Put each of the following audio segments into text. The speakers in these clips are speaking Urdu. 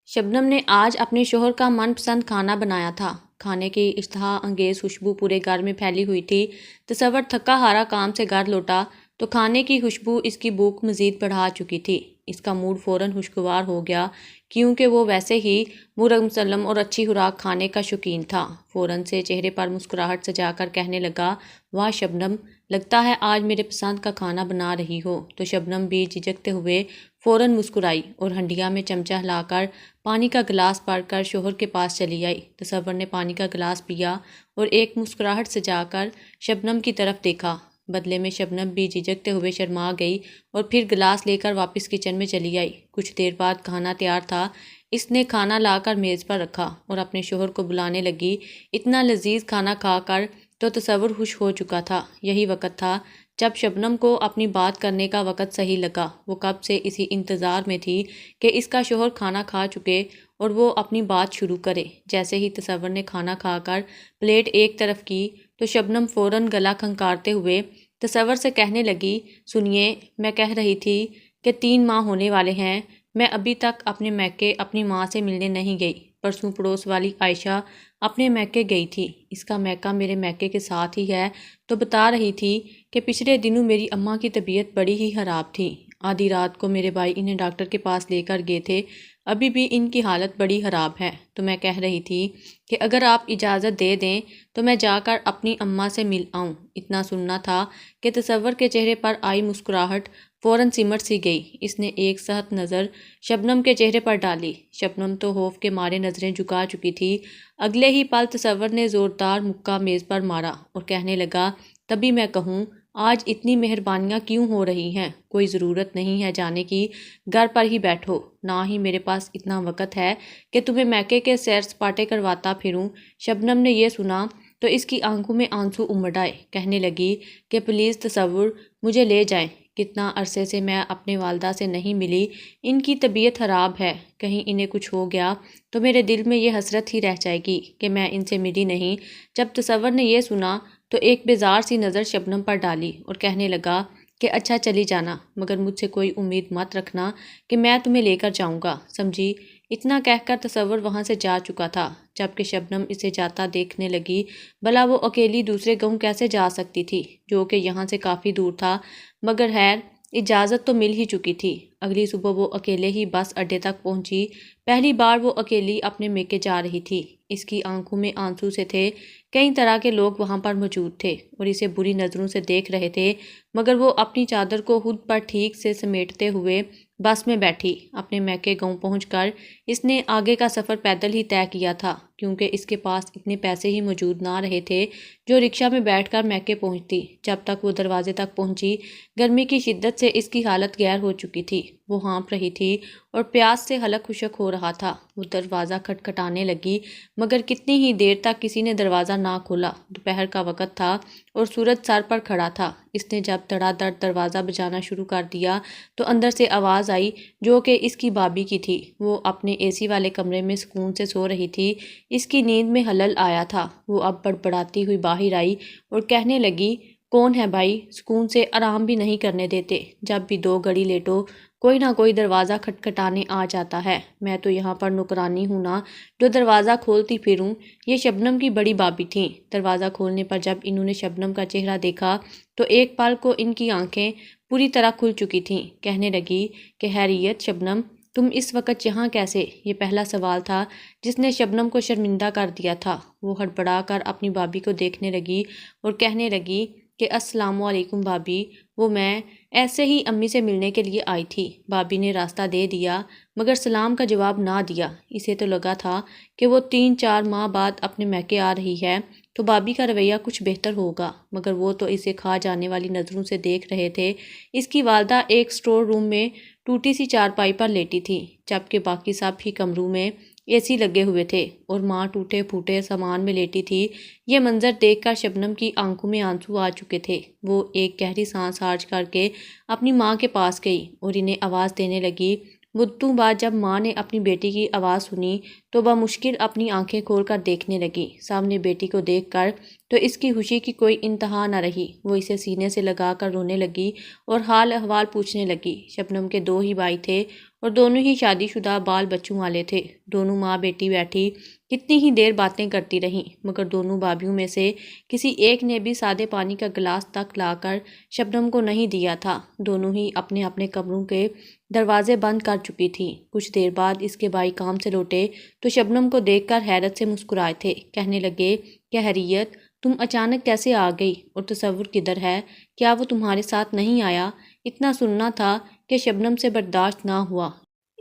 شبنم نے آج اپنے شوہر کا من پسند کھانا بنایا تھا۔ کھانے کی اشتہا انگیز خوشبو پورے گھر میں پھیلی ہوئی تھی۔ تصور تھکا ہارا کام سے گھر لوٹا تو کھانے کی خوشبو اس کی بھوک مزید بڑھا چکی تھی۔ اس کا موڈ فوراً خوشگوار ہو گیا کیونکہ وہ ویسے ہی مسلم اور اچھی خوراک کھانے کا شوقین تھا۔ فوراً سے چہرے پر مسکراہٹ سجا کر کہنے لگا، واہ شبنم، لگتا ہے آج میرے پسند کا کھانا بنا رہی ہو۔ تو شبنم بھی جھجکتے ہوئے فوراً مسکرائی اور ہنڈیا میں چمچہ ہلا کر پانی کا گلاس بھر کر شوہر کے پاس چلی آئی۔ تصور نے پانی کا گلاس پیا اور ایک مسکراہٹ سجا کر شبنم کی طرف دیکھا۔ بدلے میں شبنم بھی جھجکتے ہوئے شرما گئی اور پھر گلاس لے کر واپس کچن میں چلی آئی۔ کچھ دیر بعد کھانا تیار تھا۔ اس نے کھانا لا کر میز پر رکھا اور اپنے شوہر کو بلانے لگی۔ اتنا لذیذ کھانا کھا کر تو تصور خوش ہو چکا تھا۔ یہی وقت تھا جب شبنم کو اپنی بات کرنے کا وقت صحیح لگا۔ وہ کب سے اسی انتظار میں تھی کہ اس کا شوہر کھانا کھا چکے اور وہ اپنی بات شروع کرے۔ جیسے ہی تصور نے کھانا کھا کر پلیٹ ایک طرف کی تو شبنم فوراً گلا کھنکارتے ہوئے تصور سے کہنے لگی، سنیے، میں کہہ رہی تھی کہ 3 ماہ ہونے والے ہیں، میں ابھی تک اپنے میکے اپنی ماں سے ملنے نہیں گئی۔ پرسوں پڑوس والی عائشہ اپنے میکے گئی تھی۔ اس کا میکہ میرے میکے کے ساتھ ہی ہے، تو بتا رہی تھی کہ پچھلے دنوں میری اماں کی طبیعت بڑی ہی خراب تھی۔ آدھی رات کو میرے بھائی انہیں ڈاکٹر کے پاس لے کر گئے تھے، ابھی بھی ان کی حالت بڑی خراب ہے۔ تو میں کہہ رہی تھی کہ اگر آپ اجازت دے دیں تو میں جا کر اپنی اماں سے مل آؤں۔ اتنا سننا تھا کہ تصور کے چہرے پر آئی مسکراہٹ فوراً سمٹ سی گئی۔ اس نے ایک سخت نظر شبنم کے چہرے پر ڈالی۔ شبنم تو خوف کے مارے نظریں جھکا چکی تھی۔ اگلے ہی پل تصور نے زوردار مکہ میز پر مارا اور کہنے لگا، تبھی میں کہوں، آج اتنی مہربانیاں کیوں ہو رہی ہیں؟ کوئی ضرورت نہیں ہے جانے کی، گھر پر ہی بیٹھو۔ نہ ہی میرے پاس اتنا وقت ہے کہ تمہیں میکے کے سیر سپاٹے کرواتا پھروں۔ شبنم نے یہ سنا تو اس کی آنکھوں میں آنسو امڑ آئے۔ کہنے لگی کہ پلیز تصور، مجھے لے جائیں۔ کتنا عرصے سے میں اپنے والدہ سے نہیں ملی، ان کی طبیعت خراب ہے، کہیں انہیں کچھ ہو گیا تو میرے دل میں یہ حسرت ہی رہ جائے گی کہ میں ان سے ملی نہیں۔ جب تصور نے یہ سنا تو ایک بیزار سی نظر شبنم پر ڈالی اور کہنے لگا کہ اچھا چلی جانا، مگر مجھ سے کوئی امید مت رکھنا کہ میں تمہیں لے کر جاؤں گا، سمجھی؟ اتنا کہہ کر تصور وہاں سے جا چکا تھا۔ جبکہ شبنم اسے جاتا دیکھنے لگی، بھلا وہ اکیلی دوسرے گاؤں کیسے جا سکتی تھی جو کہ یہاں سے کافی دور تھا، مگر خیر اجازت تو مل ہی چکی تھی۔ اگلی صبح وہ اکیلے ہی بس اڈے تک پہنچی۔ پہلی بار وہ اکیلی اپنے میکے جا رہی تھی۔ اس کی آنکھوں میں آنسو سے تھے۔ کئی طرح کے لوگ وہاں پر موجود تھے اور اسے بری نظروں سے دیکھ رہے تھے، مگر وہ اپنی چادر کو خود پر ٹھیک سے سمیٹتے ہوئے بس میں بیٹھی۔ اپنے میکے گاؤں پہنچ کر اس نے آگے کا سفر پیدل ہی طے کیا تھا کیونکہ اس کے پاس اتنے پیسے ہی موجود نہ رہے تھے جو رکشہ میں بیٹھ کر میکے پہنچتی۔ جب تک وہ دروازے تک پہنچی، گرمی کی شدت سے اس کی حالت غیر ہو چکی تھی۔ وہ ہانپ رہی تھی اور پیاس سے حلق خشک ہو رہا تھا۔ وہ دروازہ کھٹکھٹانے لگی، مگر کتنی ہی دیر تک کسی نے دروازہ نہ کھولا۔ دوپہر کا وقت تھا اور سورج سر پر کھڑا تھا۔ اس نے جب دھڑا دھڑ دروازہ بجانا شروع کر دیا تو اندر سے آواز آئی جو کہ اس کی بھابھی کی تھی۔ وہ اپنے اے سی والے کمرے میں سکون سے سو رہی تھی۔ اس کی نیند میں خلل آیا تھا۔ وہ اب بڑبڑاتی ہوئی باہر آئی اور کہنے لگی، کون ہے بھائی؟ سکون سے آرام بھی نہیں کرنے دیتے، جب بھی 2 گھڑی لیٹو کوئی نہ کوئی دروازہ کھٹکھٹانے آ جاتا ہے۔ میں تو یہاں پر نوکرانی ہوں نا جو دروازہ کھولتی پھروں۔ یہ شبنم کی بڑی بھابھی تھیں۔ دروازہ کھولنے پر جب انہوں نے شبنم کا چہرہ دیکھا تو ایک پل کو ان کی آنکھیں پوری طرح کھل چکی تھیں۔ کہنے لگی کہ خیریت شبنم، تم اس وقت یہاں کیسے؟ یہ پہلا سوال تھا جس نے شبنم کو شرمندہ کر دیا تھا۔ وہ ہڑبڑا کر اپنی بھابھی کو دیکھنے لگی اور کہنے لگی کہ السلام علیکم بھابھی، وہ میں ایسے ہی امی سے ملنے کے لیے آئی تھی۔ بھابھی نے راستہ دے دیا مگر سلام کا جواب نہ دیا۔ اسے تو لگا تھا کہ وہ 3-4 ماہ بعد اپنے میکے آ رہی ہے تو بھابھی کا رویہ کچھ بہتر ہوگا، مگر وہ تو اسے کھا جانے والی نظروں سے دیکھ رہے تھے۔ اس کی والدہ ایک سٹور روم میں ٹوٹی سی چارپائی پر لیٹی تھی، جبکہ باقی سب ہی کمروں میں اے سی لگے ہوئے تھے اور ماں ٹوٹے پھوٹے سامان میں لیٹی تھی۔ یہ منظر دیکھ کر شبنم کی آنکھوں میں آنسو آ چکے تھے۔ وہ ایک گہری سانس خارج کر کے اپنی ماں کے پاس گئی اور انہیں آواز دینے لگی۔ مدتوں بعد جب ماں نے اپنی بیٹی کی آواز سنی تو بمشکل اپنی آنکھیں کھول کر دیکھنے لگی۔ سامنے بیٹی کو دیکھ کر تو اس کی خوشی کی کوئی انتہا نہ رہی۔ وہ اسے سینے سے لگا کر رونے لگی اور حال احوال پوچھنے لگی۔ شبنم کے 2 ہی بھائی تھے اور دونوں ہی شادی شدہ بال بچوں والے تھے۔ دونوں ماں بیٹی بیٹھی کتنی ہی دیر باتیں کرتی رہیں، مگر دونوں بھابھیوں میں سے کسی ایک نے بھی سادے پانی کا گلاس تک لا کر شبنم کو نہیں دیا تھا۔ دونوں ہی اپنے اپنے کمروں کے دروازے بند کر چکی تھیں۔ کچھ دیر بعد اس کے بھائی کام سے لوٹے تو شبنم کو دیکھ کر حیرت سے مسکرائے تھے۔ کہنے لگے، کیا خیریت، تم اچانک کیسے آ گئی، اور تصور کدھر ہے، کیا وہ تمہارے ساتھ نہیں آیا؟ اتنا سننا تھا کہ شبنم سے برداشت نہ ہوا۔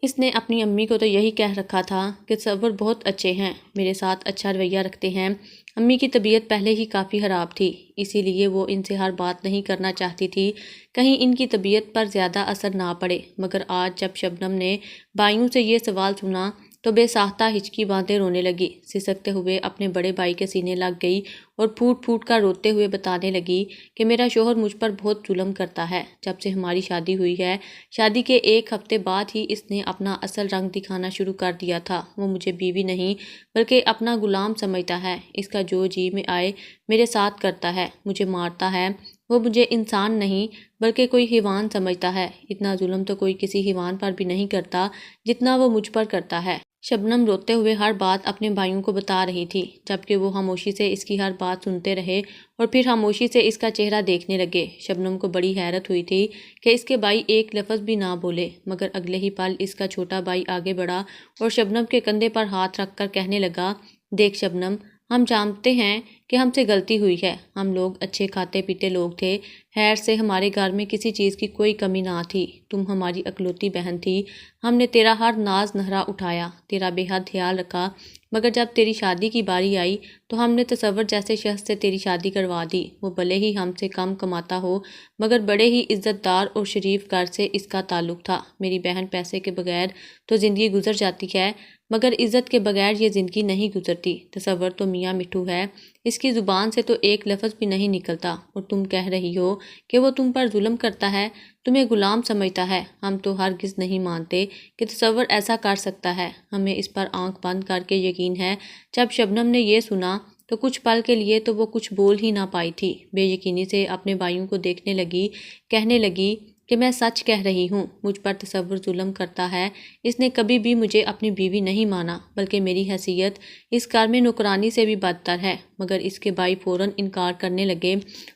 اس نے اپنی امی کو تو یہی کہہ رکھا تھا کہ تصور بہت اچھے ہیں، میرے ساتھ اچھا رویہ رکھتے ہیں۔ امی کی طبیعت پہلے ہی کافی خراب تھی، اسی لیے وہ ان سے ہر بات نہیں کرنا چاہتی تھی، کہیں ان کی طبیعت پر زیادہ اثر نہ پڑے۔ مگر آج جب شبنم نے بھائیوں سے یہ سوال سنا تو بے ساختہ ہچکی باندھے رونے لگی، سسکتے ہوئے اپنے بڑے بھائی کے سینے لگ گئی اور پھوٹ پھوٹ کر روتے ہوئے بتانے لگی کہ میرا شوہر مجھ پر بہت ظلم کرتا ہے۔ جب سے ہماری شادی ہوئی ہے، شادی کے ایک ہفتے بعد ہی اس نے اپنا اصل رنگ دکھانا شروع کر دیا تھا۔ وہ مجھے بیوی نہیں بلکہ اپنا غلام سمجھتا ہے، اس کا جو جی میں آئے میرے ساتھ کرتا ہے، مجھے مارتا ہے۔ وہ مجھے انسان نہیں بلکہ کوئی حیوان سمجھتا ہے۔ اتنا ظلم تو کوئی کسی حیوان پر بھی نہیں کرتا جتنا وہ مجھ پر کرتا ہے۔ شبنم روتے ہوئے ہر بات اپنے بھائیوں کو بتا رہی تھی، جبکہ وہ خاموشی سے اس کی ہر بات سنتے رہے اور پھر خاموشی سے اس کا چہرہ دیکھنے لگے۔ شبنم کو بڑی حیرت ہوئی تھی کہ اس کے بھائی ایک لفظ بھی نہ بولے، مگر اگلے ہی پل اس کا چھوٹا بھائی آگے بڑھا اور شبنم کے کندھے پر ہاتھ رکھ کر کہنے لگا، دیکھ شبنم، ہم جانتے ہیں کہ ہم سے غلطی ہوئی ہے، ہم لوگ اچھے کھاتے پیتے لوگ تھے، خیر سے ہمارے گھر میں کسی چیز کی کوئی کمی نہ تھی، تم ہماری اکلوتی بہن تھی، ہم نے تیرا ہر ناز نخرا اٹھایا، تیرا بے حد خیال رکھا، مگر جب تیری شادی کی باری آئی تو ہم نے تصور جیسے شخص سے تیری شادی کروا دی۔ وہ بھلے ہی ہم سے کم کماتا ہو مگر بڑے ہی عزت دار اور شریف گھر سے اس کا تعلق تھا۔ میری بہن پیسے کے بغیر تو زندگی گزر جاتی ہے، مگر عزت کے بغیر یہ زندگی نہیں گزرتی۔ تصور تو میاں مٹھو ہے، اس کی زبان سے تو ایک لفظ بھی نہیں نکلتا، اور تم کہہ رہی ہو کہ وہ تم پر ظلم کرتا ہے، تمہیں غلام سمجھتا ہے۔ ہم تو ہرگز نہیں مانتے کہ تصور ایسا کر سکتا ہے، ہمیں اس پر آنکھ بند کر کے یقین ہے۔ جب شبنم نے یہ سنا تو کچھ پل کے لیے تو وہ کچھ بول ہی نہ پائی تھی، بے یقینی سے اپنے بھائیوں کو دیکھنے لگی، کہنے لگی کہ میں سچ کہہ رہی ہوں، مجھ پر تصور ظلم کرتا ہے، اس نے کبھی بھی مجھے اپنی بیوی نہیں مانا، بلکہ میری حیثیت اس گھر میں نوکرانی سے بھی بدتر ہے۔ مگر اس کے بھائی فوراً انکار کرنے لگے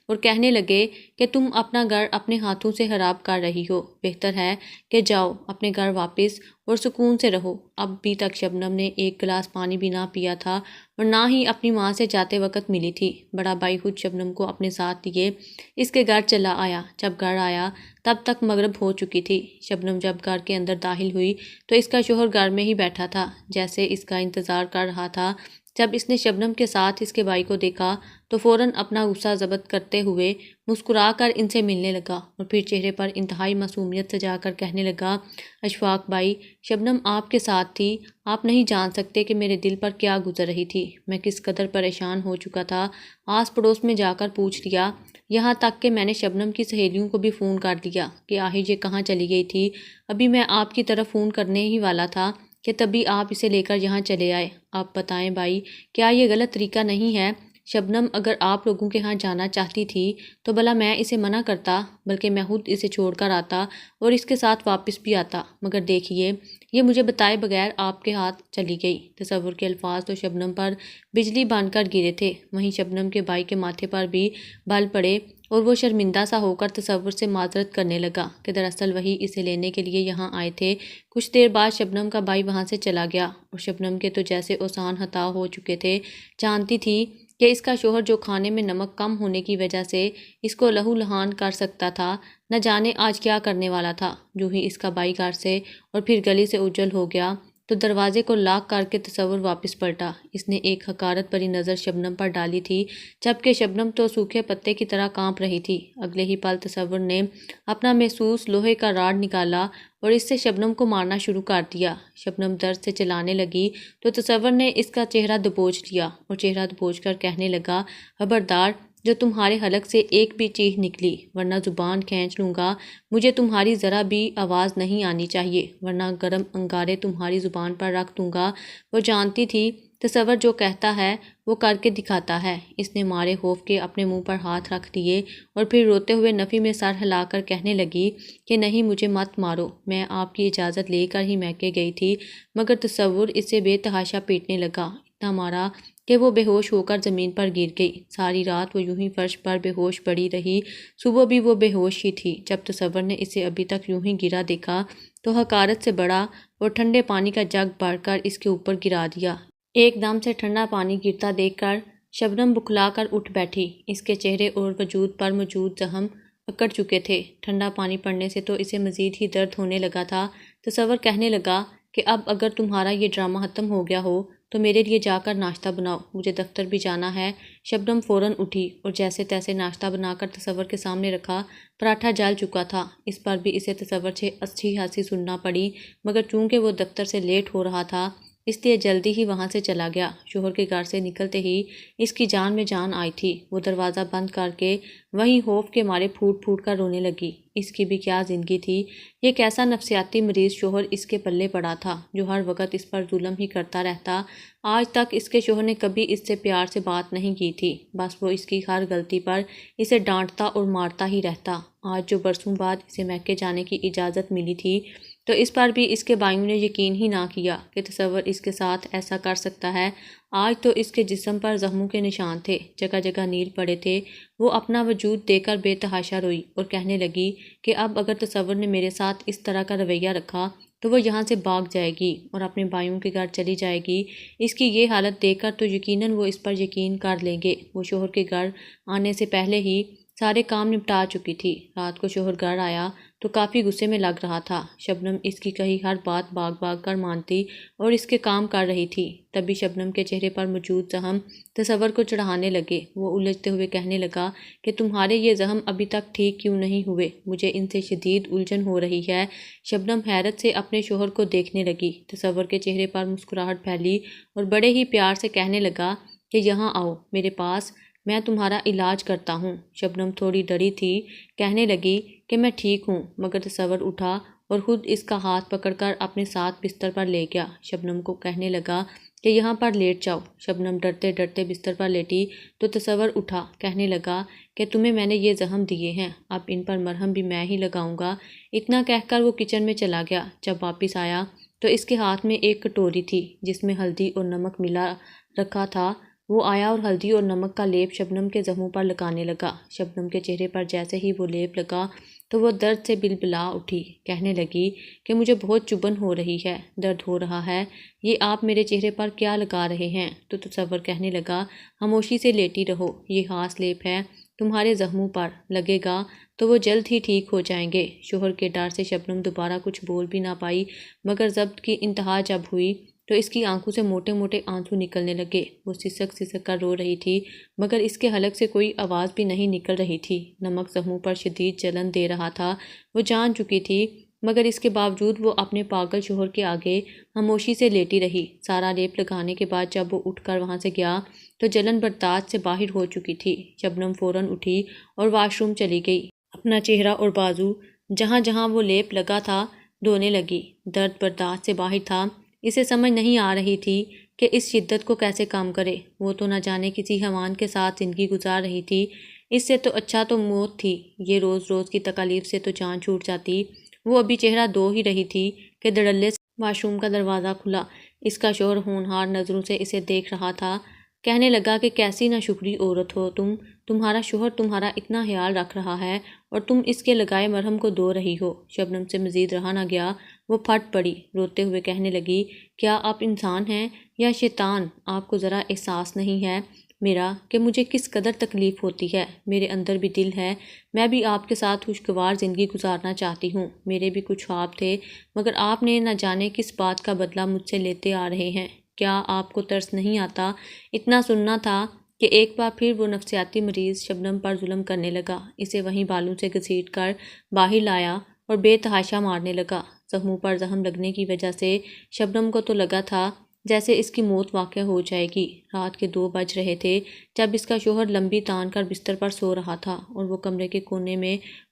اور کہنے لگے کہ تم اپنا گھر اپنے ہاتھوں سے خراب کر رہی ہو، بہتر ہے کہ جاؤ اپنے گھر واپس اور سکون سے رہو۔ اب بھی تک شبنم نے ایک گلاس پانی بھی نہ پیا تھا اور نہ ہی اپنی ماں سے جاتے وقت ملی تھی۔ بڑا بھائی خود شبنم کو اپنے ساتھ لیے اس کے گھر چلا آیا۔ جب گھر آیا تب تک مغرب ہو چکی تھی۔ شبنم جب گھر کے اندر داخل ہوئی تو اس کا شوہر گھر میں ہی بیٹھا تھا، جیسے اس کا انتظار کر رہا تھا۔ جب اس نے شبنم کے ساتھ اس کے بھائی کو دیکھا تو فوراً اپنا غصہ ضبط کرتے ہوئے مسکرا کر ان سے ملنے لگا اور پھر چہرے پر انتہائی معصومیت سجا کر کہنے لگا، اشفاق بھائی، شبنم آپ کے ساتھ تھی، آپ نہیں جان سکتے کہ میرے دل پر کیا گزر رہی تھی، میں کس قدر پریشان ہو چکا تھا، آس پڑوس میں جا کر پوچھ لیا، یہاں تک کہ میں نے شبنم کی سہیلیوں کو بھی فون کر دیا کہ آخر یہ کہاں چلی گئی تھی۔ ابھی میں آپ کی طرف فون کرنے ہی والا تھا کہ تبھی آپ اسے لے کر یہاں چلے آئے۔ آپ بتائیں بھائی، کیا یہ غلط طریقہ نہیں ہے؟ شبنم اگر آپ لوگوں کے ہاں جانا چاہتی تھی تو بھلا میں اسے منع کرتا، بلکہ میں خود اسے چھوڑ کر آتا اور اس کے ساتھ واپس بھی آتا، مگر دیکھیے یہ مجھے بتائے بغیر آپ کے ہاتھ چلی گئی۔ تصور کے الفاظ تو شبنم پر بجلی بن کر گرے تھے، وہیں شبنم کے بھائی کے ماتھے پر بھی بل پڑے اور وہ شرمندہ سا ہو کر تصور سے معذرت کرنے لگا کہ دراصل وہی اسے لینے کے لیے یہاں آئے تھے۔ کچھ دیر بعد شبنم کا بھائی وہاں سے چلا گیا اور شبنم کے تو جیسے اوسان ہتا ہو چکے تھے، جانتی تھی کہ اس کا شوہر جو کھانے میں نمک کم ہونے کی وجہ سے اس کو لہو لہان کر سکتا تھا، نہ جانے آج کیا کرنے والا تھا۔ جو ہی اس کا بھائی گھر سے اور پھر گلی سے اوجھل ہو گیا تو دروازے کو لاک کر کے تصور واپس پلٹا۔ اس نے ایک حقارت بھری نظر شبنم پر ڈالی تھی، جبکہ شبنم تو سوکھے پتے کی طرح کانپ رہی تھی۔ اگلے ہی پل تصور نے اپنا محسوس لوہے کا راڈ نکالا اور اس سے شبنم کو مارنا شروع کر دیا۔ شبنم درد سے چلانے لگی تو تصور نے اس کا چہرہ دبوچ لیا اور چہرہ دبوچ کر کہنے لگا، خبردار جو تمہارے حلق سے ایک بھی چیخ نکلی ورنہ زبان کھینچ لوں گا، مجھے تمہاری ذرا بھی آواز نہیں آنی چاہیے ورنہ گرم انگارے تمہاری زبان پر رکھ دوں گا۔ وہ جانتی تھی تصور جو کہتا ہے وہ کر کے دکھاتا ہے۔ اس نے مارے خوف کے اپنے منہ پر ہاتھ رکھ دیے اور پھر روتے ہوئے نفی میں سر ہلا کر کہنے لگی کہ نہیں، مجھے مت مارو، میں آپ کی اجازت لے کر ہی میکے گئی تھی۔ مگر تصور اسے بے تحاشا پیٹنے لگا، اتنا مارا کہ وہ بے ہوش ہو کر زمین پر گر گئی۔ ساری رات وہ یوں ہی فرش پر بے ہوش پڑی رہی۔ صبح بھی وہ بے ہوش ہی تھی۔ جب تصور نے اسے ابھی تک یوں ہی گرا دیکھا تو حقارت سے بڑا اور ٹھنڈے پانی کا جگ بھر کر اس کے اوپر گرا دیا۔ ایک دم سے ٹھنڈا پانی گرتا دیکھ کر شبنم بکھلا کر اٹھ بیٹھی۔ اس کے چہرے اور وجود پر موجود زخم اکڑ چکے تھے۔ ٹھنڈا پانی پڑنے سے تو اسے مزید ہی درد ہونے لگا تھا۔ تصور کہنے لگا کہ اب اگر تمہارا یہ ڈرامہ ختم ہو گیا ہو تو میرے لیے جا کر ناشتہ بناؤ، مجھے دفتر بھی جانا ہے۔ شبنم فوراً اٹھی اور جیسے تیسے ناشتہ بنا کر تصور کے سامنے رکھا۔ پراٹھا جل چکا تھا، اس پر بھی اسے تصور سے اچھی خاصی سننا پڑی، مگر چونکہ وہ دفتر سے لیٹ ہو رہا تھا اس لیے جلدی ہی وہاں سے چلا گیا۔ شوہر کے گھر سے نکلتے ہی اس کی جان میں جان آئی تھی۔ وہ دروازہ بند کر کے وہیں خوف کے مارے پھوٹ پھوٹ کر رونے لگی۔ اس کی بھی کیا زندگی تھی، یہ کیسا نفسیاتی مریض شوہر اس کے پلے پڑا تھا جو ہر وقت اس پر ظلم ہی کرتا رہتا۔ آج تک اس کے شوہر نے کبھی اس سے پیار سے بات نہیں کی تھی، بس وہ اس کی ہر غلطی پر اسے ڈانٹتا اور مارتا ہی رہتا۔ آج جو برسوں بعد اسے میکے جانے کی اجازت ملی تھی تو اس پر بھی اس کے بھائیوں نے یقین ہی نہ کیا کہ تصور اس کے ساتھ ایسا کر سکتا ہے۔ آج تو اس کے جسم پر زخموں کے نشان تھے، جگہ جگہ نیل پڑے تھے۔ وہ اپنا وجود دیکھ کر بے تحاشا روئی اور کہنے لگی کہ اب اگر تصور نے میرے ساتھ اس طرح کا رویہ رکھا تو وہ یہاں سے بھاگ جائے گی اور اپنے بھائیوں کے گھر چلی جائے گی۔ اس کی یہ حالت دیکھ کر تو یقیناً وہ اس پر یقین کر لیں گے۔ وہ شوہر کے گھر آنے سے پہلے ہی سارے کام نپٹا چکی تھی۔ رات کو شوہر گھر آیا تو کافی غصے میں لگ رہا تھا۔ شبنم اس کی کہی ہر بات بھاگ بھاگ کر مانتی اور اس کے کام کر رہی تھی۔ تبھی شبنم کے چہرے پر موجود زخم تصور کو چڑھانے لگے۔ وہ الجھتے ہوئے کہنے لگا کہ تمہارے یہ زخم ابھی تک ٹھیک کیوں نہیں ہوئے، مجھے ان سے شدید الجھن ہو رہی ہے۔ شبنم حیرت سے اپنے شوہر کو دیکھنے لگی۔ تصور کے چہرے پر مسکراہٹ پھیلی اور بڑے ہی پیار سے کہنے لگا کہ یہاں آؤ میرے پاس، میں تمہارا علاج کرتا ہوں۔ شبنم تھوڑی ڈری تھی، کہنے لگی کہ میں ٹھیک ہوں، مگر تصور اٹھا اور خود اس کا ہاتھ پکڑ کر اپنے ساتھ بستر پر لے گیا۔ شبنم کو کہنے لگا کہ یہاں پر لیٹ جاؤ۔ شبنم ڈرتے ڈرتے بستر پر لیٹی تو تصور اٹھا، کہنے لگا کہ تمہیں میں نے یہ زخم دیے ہیں، اب ان پر مرہم بھی میں ہی لگاؤں گا۔ اتنا کہہ کر وہ کچن میں چلا گیا۔ جب واپس آیا تو اس کے ہاتھ میں ایک کٹوری تھی جس میں ہلدی اور نمک ملا رکھا تھا۔ وہ آیا اور ہلدی اور نمک کا لیپ شبنم کے زخموں پر لگانے لگا۔ شبنم کے چہرے پر جیسے ہی وہ لیپ لگا تو وہ درد سے بلبلا اٹھی، کہنے لگی کہ مجھے بہت چبھن ہو رہی ہے، درد ہو رہا ہے، یہ آپ میرے چہرے پر کیا لگا رہے ہیں؟ تو تصور کہنے لگا خاموشی سے لیٹی رہو، یہ خاص لیپ ہے، تمہارے زخموں پر لگے گا تو وہ جلد ہی ٹھیک ہو جائیں گے۔ شوہر کے ڈر سے شبنم دوبارہ کچھ بول بھی نہ پائی، مگر ضبط کی انتہا جب ہوئی تو اس کی آنکھوں سے موٹے موٹے آنسو نکلنے لگے۔ وہ سسک سسک کر رو رہی تھی، مگر اس کے حلق سے کوئی آواز بھی نہیں نکل رہی تھی۔ نمک زخموں پر شدید جلن دے رہا تھا۔ وہ جان چکی تھی، مگر اس کے باوجود وہ اپنے پاگل شوہر کے آگے خاموشی سے لیٹی رہی۔ سارا لیپ لگانے کے بعد جب وہ اٹھ کر وہاں سے گیا تو جلن برداشت سے باہر ہو چکی تھی۔ شبنم فوراً اٹھی اور واش روم چلی گئی۔ اپنا چہرہ اور بازو جہاں جہاں وہ لیپ لگا تھا دھونے لگی۔ درد برداشت سے باہر تھا۔ اسے سمجھ نہیں آ رہی تھی کہ اس شدت کو کیسے کم کرے۔ وہ تو نہ جانے کسی حیوان کے ساتھ زندگی گزار رہی تھی، اس سے تو اچھا تو موت تھی۔ یہ روز روز کی تکالیف سے تو جان چھوٹ جاتی۔ وہ ابھی چہرہ دھو ہی رہی تھی کہ دھڑلے سے واش روم کا دروازہ کھلا۔ اس کا شوہر ہونہار نظروں سے اسے دیکھ رہا تھا۔ کہنے لگا کہ کیسی ناشکری عورت ہو تم، تمہارا شوہر تمہارا اتنا خیال رکھ رہا ہے اور تم اس کے لگائے مرہم کو دھو رہی ہو۔ شبنم سے مزید رہا نہ گیا، وہ پھٹ پڑی، روتے ہوئے کہنے لگی کیا آپ انسان ہیں یا شیطان؟ آپ کو ذرا احساس نہیں ہے میرا کہ مجھے کس قدر تکلیف ہوتی ہے؟ میرے اندر بھی دل ہے، میں بھی آپ کے ساتھ خوشگوار زندگی گزارنا چاہتی ہوں، میرے بھی کچھ خواب تھے، مگر آپ نے نہ جانے کس بات کا بدلہ مجھ سے لیتے آ رہے ہیں۔ کیا آپ کو ترس نہیں آتا؟ اتنا سننا تھا کہ ایک بار پھر وہ نفسیاتی مریض شبنم پر ظلم کرنے لگا، اسے وہیں بالوں سے گھسیٹ کر باہر لایا اور بے تحاشا مارنے لگا۔ زخموں پر زخم لگنے کی وجہ سے شبنم کو تو لگا تھا جیسے اس کی موت واقع ہو جائے گی۔ رات کے 2 بج رہے تھے جب اس کا شوہر لمبی تان کر بستر پر سو رہا تھا اور وہ کمرے کے کونے میں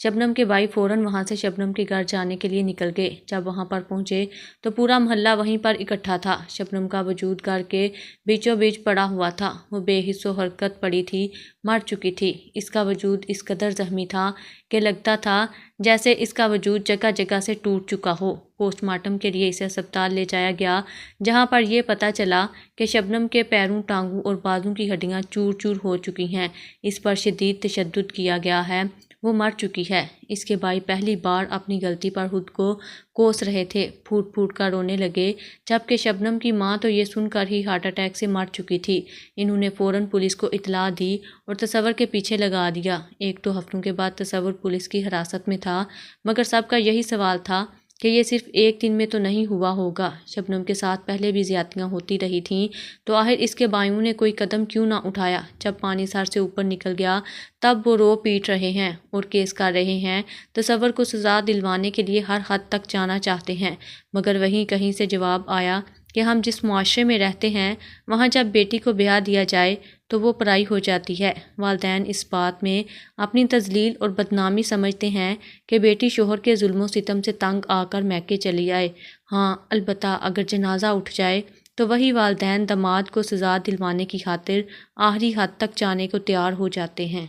شبنم کے بھائی فوراً وہاں سے شبنم کے گھر جانے کے لیے نکل گئے۔ جب وہاں پر پہنچے تو پورا محلہ وہیں پر اکٹھا تھا۔ شبنم کا وجود گھر کے بیچوں بیچ پڑا ہوا تھا۔ وہ بے حس و حرکت پڑی تھی، مر چکی تھی۔ اس کا وجود اس قدر زخمی تھا کہ لگتا تھا جیسے اس کا وجود جگہ جگہ سے ٹوٹ چکا ہو۔ پوسٹ مارٹم کے لیے اسے اسپتال لے جایا گیا، جہاں پر یہ پتہ چلا کہ شبنم کے پیروں، ٹانگوں اور بازوں کی ہڈیاں چور چور ہو چکی ہیں۔ اس پر شدید تشدد کیا گیا ہے، وہ مر چکی ہے۔ اس کے بھائی پہلی بار اپنی غلطی پر خود کو کوس رہے تھے، پھوٹ پھوٹ کر رونے لگے، جبکہ شبنم کی ماں تو یہ سن کر ہی ہارٹ اٹیک سے مر چکی تھی۔ انہوں نے فوراً پولیس کو اطلاع دی اور تصور کے پیچھے لگا دیا۔ 1-2 ہفتوں کے بعد تصور پولیس کی حراست میں تھا، مگر سب کا یہی سوال تھا کہ یہ صرف ایک دن میں تو نہیں ہوا ہوگا۔ شبنم کے ساتھ پہلے بھی زیادتیاں ہوتی رہی تھیں، تو آخر اس کے بھائیوں نے کوئی قدم کیوں نہ اٹھایا؟ جب پانی سر سے اوپر نکل گیا تب وہ رو پیٹ رہے ہیں اور کیس کر رہے ہیں، تصور کو سزا دلوانے کے لیے ہر حد تک جانا چاہتے ہیں، مگر وہیں کہیں سے جواب آیا کہ ہم جس معاشرے میں رہتے ہیں وہاں جب بیٹی کو بیاہ دیا جائے تو وہ پرائی ہو جاتی ہے۔ والدین اس بات میں اپنی تذلیل اور بدنامی سمجھتے ہیں کہ بیٹی شوہر کے ظلم و ستم سے تنگ آ کر میکے چلی آئے۔ ہاں، البتہ اگر جنازہ اٹھ جائے تو وہی والدین داماد کو سزا دلوانے کی خاطر آخری حد تک جانے کو تیار ہو جاتے ہیں۔